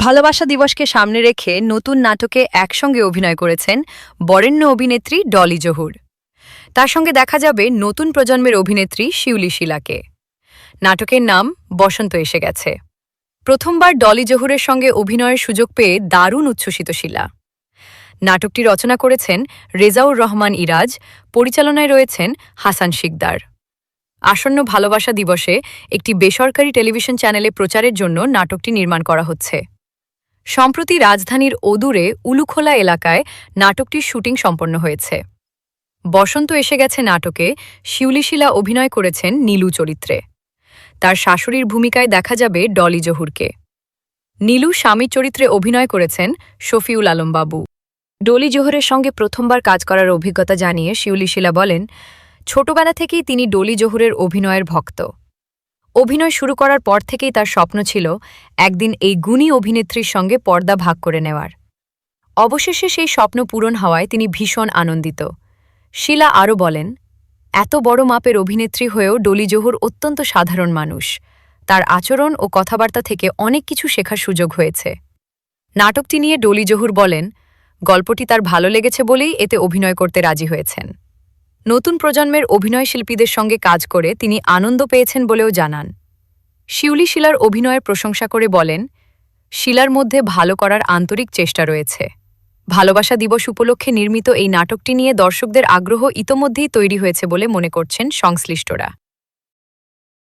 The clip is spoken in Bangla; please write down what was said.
ভালোবাসা দিবসকে সামনে রেখে নতুন নাটকে একসঙ্গে অভিনয় করেছেন বরেণ্য অভিনেত্রী ডলি জহুর। তার সঙ্গে দেখা যাবে নতুন প্রজন্মের অভিনেত্রী শিউলি শিলাকে। নাটকের নাম বসন্ত এসে গেছে। প্রথমবার ডলি জহুরের সঙ্গে অভিনয়ের সুযোগ পেয়ে দারুণ উচ্ছ্বসিত শিলা। নাটকটি রচনা করেছেন রেজাউর রহমান ইরাজ, পরিচালনায় রয়েছেন হাসান শিকদার। আসন্ন ভালোবাসা দিবসে একটি বেসরকারি টেলিভিশন চ্যানেলে প্রচারের জন্য নাটকটি নির্মাণ করা হচ্ছে। সম্প্রতি রাজধানীর অদূরে উলুখোলা এলাকায় নাটকটির শুটিং সম্পন্ন হয়েছে। বসন্ত এসে গেছে নাটকে শিউলি শিলা অভিনয় করেছেন নীলু চরিত্রে। তার শাশুড়ির ভূমিকায় দেখা যাবে ডলি জহুরকে। নীলু স্বামীর চরিত্রে অভিনয় করেছেন শফিউল আলম বাবু। ডলি জহুরের সঙ্গে প্রথমবার কাজ করার অভিজ্ঞতা জানিয়ে শিউলি শিলা বলেন, ছোটবেলা থেকেই তিনি ডলি জহুরের অভিনয়ের ভক্ত। অভিনয় শুরু করার পর থেকেই তার স্বপ্ন ছিল একদিন এই গুণী অভিনেত্রীর সঙ্গে পর্দা ভাগ করে নেওয়ার। অবশেষে সেই স্বপ্ন পূরণ হওয়ায় তিনি ভীষণ আনন্দিত। শিলা আরও বলেন, এত বড় মাপের অভিনেত্রী হয়েও ডলি জহুর অত্যন্ত সাধারণ মানুষ। তার আচরণ ও কথাবার্তা থেকে অনেক কিছু শেখার সুযোগ হয়েছে। নাটকটি নিয়ে ডলি জহুর বলেন, গল্পটি তার ভালো লেগেছে বলেই এতে অভিনয় করতে রাজি হয়েছেন। নতুন প্রজন্মের অভিনয়শিল্পীদের সঙ্গে কাজ করে তিনি আনন্দ পেয়েছেন বলেও জানান। শিউলি শিলার অভিনয়ের প্রশংসা করে বলেন, শিলার মধ্যে ভালো করার আন্তরিক চেষ্টা রয়েছে। ভালোবাসা দিবস উপলক্ষে নির্মিত এই নাটকটি নিয়ে দর্শকদের আগ্রহ ইতোমধ্যেই তৈরি হয়েছে বলে মনে করছেন সংশ্লিষ্টরা।